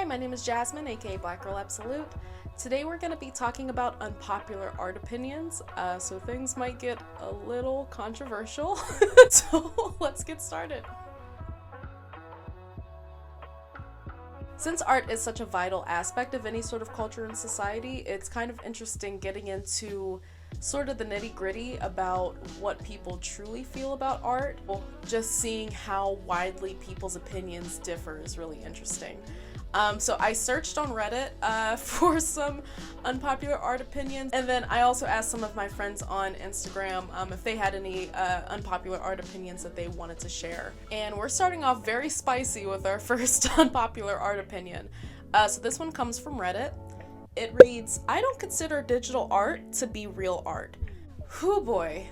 my name is Jasmine, aka Black Girl Absolute. Today we're going to be talking about unpopular art opinions, so things might get a little controversial. So let's get started. Since art is such a vital aspect of any sort of culture and society, it's kind of interesting getting into sort of the nitty-gritty about what people truly feel about art. Just seeing how widely people's opinions differ is really interesting. So I searched on Reddit for some unpopular art opinions, and then I also asked some of my friends on Instagram if they had any unpopular art opinions that they wanted to share. And we're starting off very spicy with our first unpopular art opinion. So this one comes from Reddit. It reads, "I don't consider digital art to be real art." Whew boy.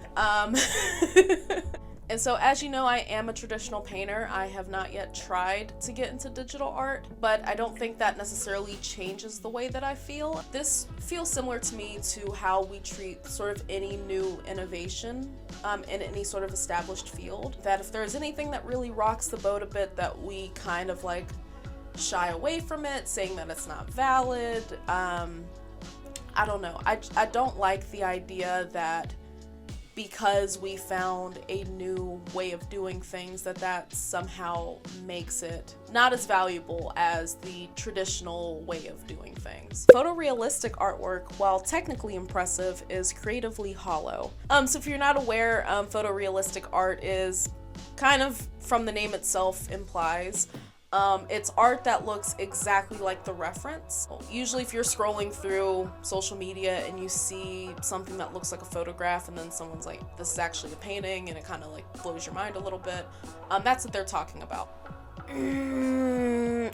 And so, as you know, I am a traditional painter. I have not yet tried to get into digital art, but I don't think that necessarily changes the way that I feel. This feels similar to me to how we treat sort of any new innovation in any sort of established field. That if there's anything that really rocks the boat a bit, that we kind of like shy away from it, saying that it's not valid. I don't know. I don't like the idea that because we found a new way of doing things, that somehow makes it not as valuable as the traditional way of doing things. Photorealistic artwork, while technically impressive, is creatively hollow. So if you're not aware, photorealistic art is kind of, from the name itself implies, it's art that looks exactly like the reference. Usually if you're scrolling through social media and you see something that looks like a photograph and then someone's like, this is actually a painting, and it kind of like blows your mind a little bit, that's what they're talking about. I'm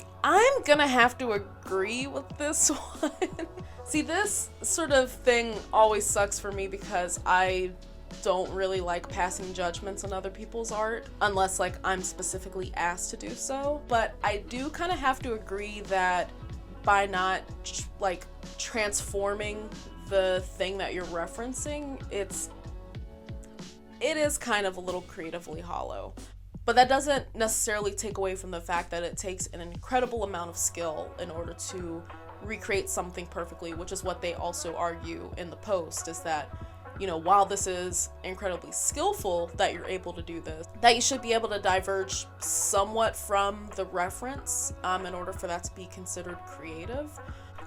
gonna have to agree with this one. See, this sort of thing always sucks for me because I don't really like passing judgments on other people's art unless like I'm specifically asked to do so. But I do kind of have to agree that by not like transforming the thing that you're referencing, it is kind of a little creatively hollow. But that doesn't necessarily take away from the fact that it takes an incredible amount of skill in order to recreate something perfectly, which is what they also argue in the post, is that, you know, while this is incredibly skillful that you're able to do this, that you should be able to diverge somewhat from the reference in order for that to be considered creative.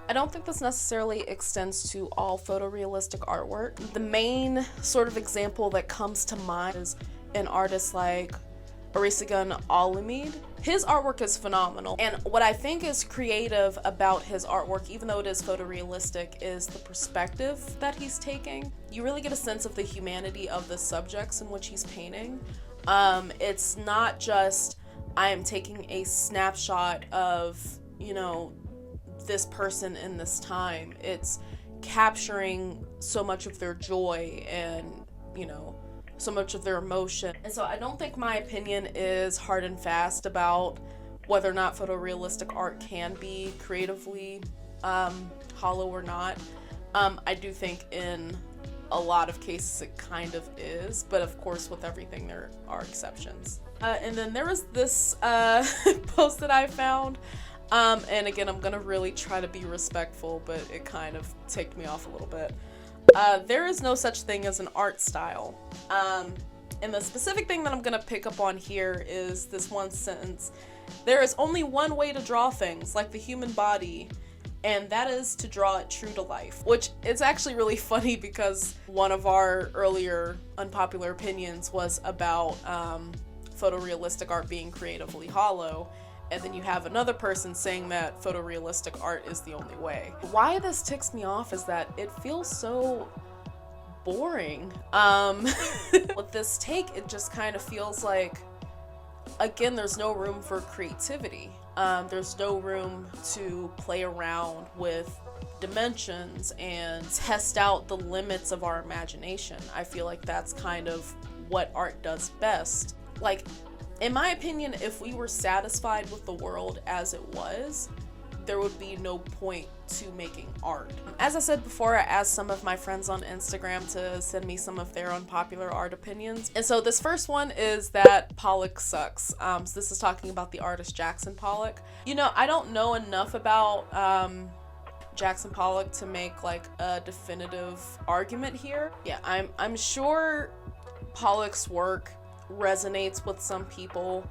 I don't think this necessarily extends to all photorealistic artwork. The main sort of example that comes to mind is an artist like Arisagun Alamid. His artwork is phenomenal, and what I think is creative about his artwork, even though it is photorealistic, is the perspective that he's taking. You really get a sense of the humanity of the subjects in which he's painting. It's not just, I am taking a snapshot of, you know, this person in this time. It's capturing so much of their joy and, you know, so much of their emotion. And so I don't think my opinion is hard and fast about whether or not photorealistic art can be creatively hollow or not. I do think in a lot of cases it kind of is, but of course with everything there are exceptions. And then there was this post that I found, and again, I'm gonna really try to be respectful, but it kind of ticked me off a little bit. There is no such thing as an art style. And the specific thing that I'm gonna pick up on here is this one sentence. "There is only one way to draw things, like the human body, and that is to draw it true to life." Which is actually really funny because one of our earlier unpopular opinions was about photorealistic art being creatively hollow. And then you have another person saying that photorealistic art is the only way. Why this ticks me off is that it feels so boring. With this take, it just kind of feels like, again, there's no room for creativity. There's no room to play around with dimensions and test out the limits of our imagination. I feel like that's kind of what art does best. Like, in my opinion, if we were satisfied with the world as it was, there would be no point to making art. As I said before, I asked some of my friends on Instagram to send me some of their unpopular art opinions. And so this first one is that Pollock sucks. So this is talking about the artist Jackson Pollock. You know, I don't know enough about Jackson Pollock to make like a definitive argument here. Yeah, I'm sure Pollock's work resonates with some people,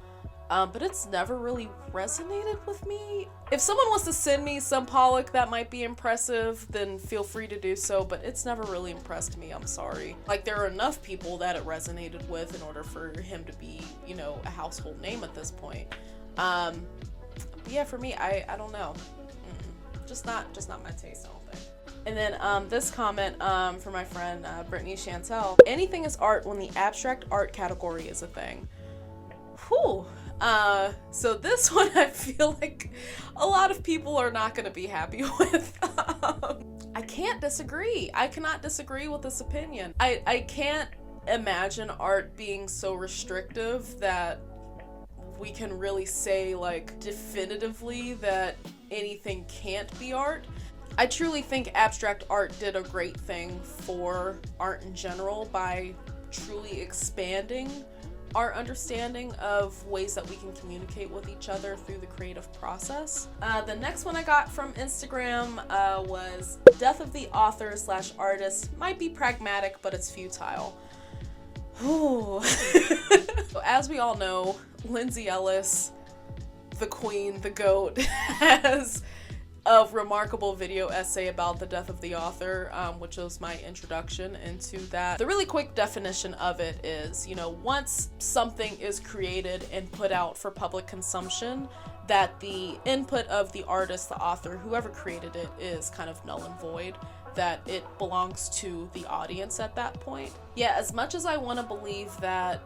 but it's never really resonated with me. If someone wants to send me some Pollock that might be impressive, then feel free to do so, but it's never really impressed me, I'm sorry. Like, there are enough people that it resonated with in order for him to be, you know, a household name at this point. But yeah, for me, I don't know. Just not my taste, I don't think. And then this comment from my friend Brittany Chantel. Anything is art when the abstract art category is a thing. Whew. So this one I feel like a lot of people are not going to be happy with. I can't disagree. I cannot disagree with this opinion. I can't imagine art being so restrictive that we can really say like definitively that anything can't be art. I truly think abstract art did a great thing for art in general by truly expanding our understanding of ways that we can communicate with each other through the creative process. The next one I got from Instagram was death of the author / artist might be pragmatic, but it's futile. Ooh. So as we all know, Lindsay Ellis, the queen, the GOAT, has a remarkable video essay about the death of the author, which was my introduction into that. The really quick definition of it is, you know, once something is created and put out for public consumption, that the input of the artist, the author, whoever created it, is kind of null and void, that it belongs to the audience at that point. Yeah, as much as I want to believe that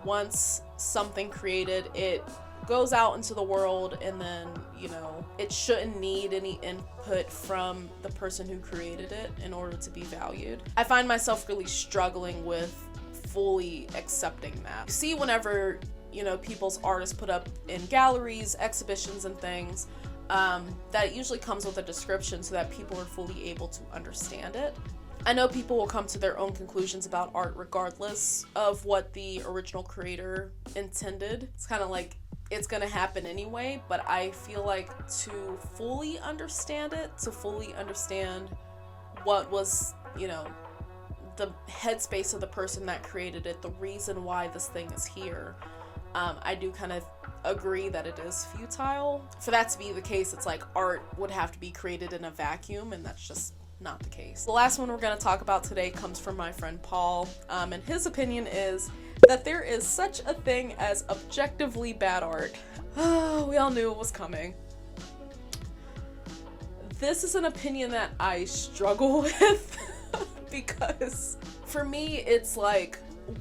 once something created, it goes out into the world and then, you know, it shouldn't need any input from the person who created it in order to be valued, I find myself really struggling with fully accepting that. You see, whenever, you know, people's artists put up in galleries, exhibitions and things, that it usually comes with a description so that people are fully able to understand it. I know people will come to their own conclusions about art regardless of what the original creator intended. It's kind of like it's gonna happen anyway, but I feel like to fully understand it, to fully understand what was, you know, the headspace of the person that created it, the reason why this thing is here, I do kind of agree that it is futile. For that to be the case, it's like art would have to be created in a vacuum, and that's just not the case. The last one we're going to talk about today comes from my friend Paul, and his opinion is that there is such a thing as objectively bad art. We all knew it was coming. This is an opinion that I struggle with because for me it's like,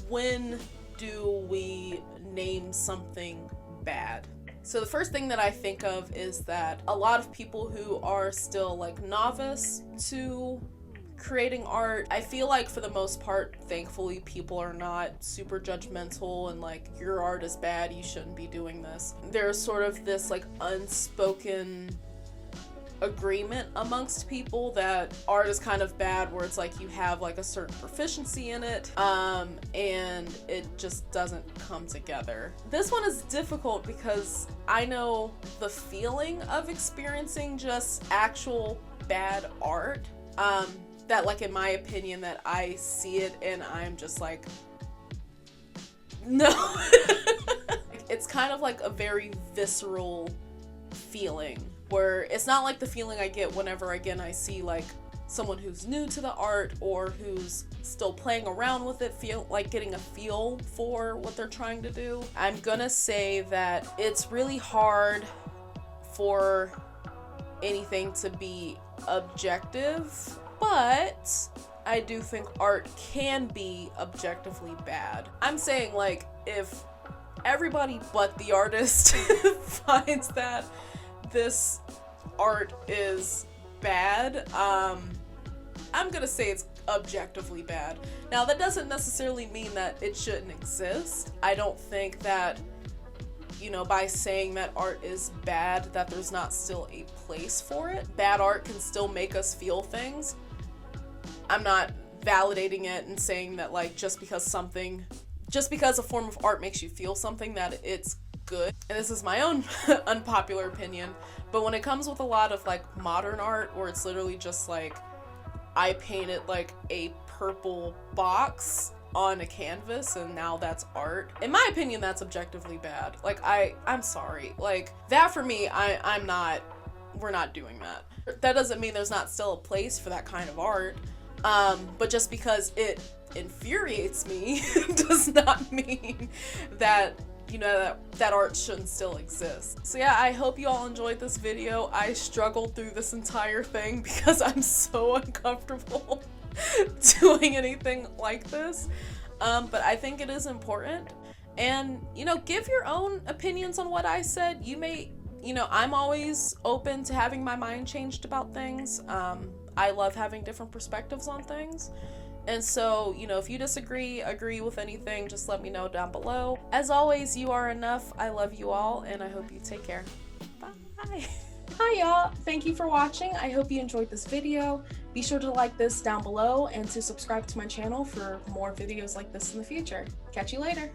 when do we name something bad? So the first thing that I think of is that a lot of people who are still like novice to creating art, I feel like for the most part, thankfully, people are not super judgmental and like, your art is bad, you shouldn't be doing this. There's sort of this like unspoken agreement amongst people that art is kind of bad, where it's like you have like a certain proficiency in it, and it just doesn't come together. This one is difficult because I know the feeling of experiencing just actual bad art, that like, in my opinion, that I see it and I'm just like, no. It's kind of like a very visceral feeling, where it's not like the feeling I get whenever, again, I see like someone who's new to the art or who's still playing around with it, feel like getting a feel for what they're trying to do. I'm gonna say that it's really hard for anything to be objective, but I do think art can be objectively bad. I'm saying, like, if everybody but the artist finds that this art is bad, I'm gonna say it's objectively bad. Now, that doesn't necessarily mean that it shouldn't exist. I don't think that by saying that art is bad, that there's not still a place for it. Bad art can still make us feel things. I'm not validating it and saying that, like, just because a form of art makes you feel something, that it's good. And this is my own unpopular opinion, but when it comes with a lot of, like, modern art, where it's literally just, like, I painted, like, a purple box on a canvas and now that's art, in my opinion, that's objectively bad. Like, I'm sorry. Like, that for me, we're not doing that. That doesn't mean there's not still a place for that kind of art, but just because it infuriates me does not mean that, that art shouldn't still exist. So yeah, I hope you all enjoyed this video. I struggled through this entire thing because I'm so uncomfortable doing anything like this, but I think it is important. And give your own opinions on what I said. You may, I'm always open to having my mind changed about things. I love having different perspectives on things, and so if you agree with anything, just let me know down below. As always, you are enough. I love you all, and I hope you take care. Bye. Hi y'all, thank you for watching. I hope you enjoyed this video. Be sure to like this down below and to subscribe to my channel for more videos like this in the future. Catch you later.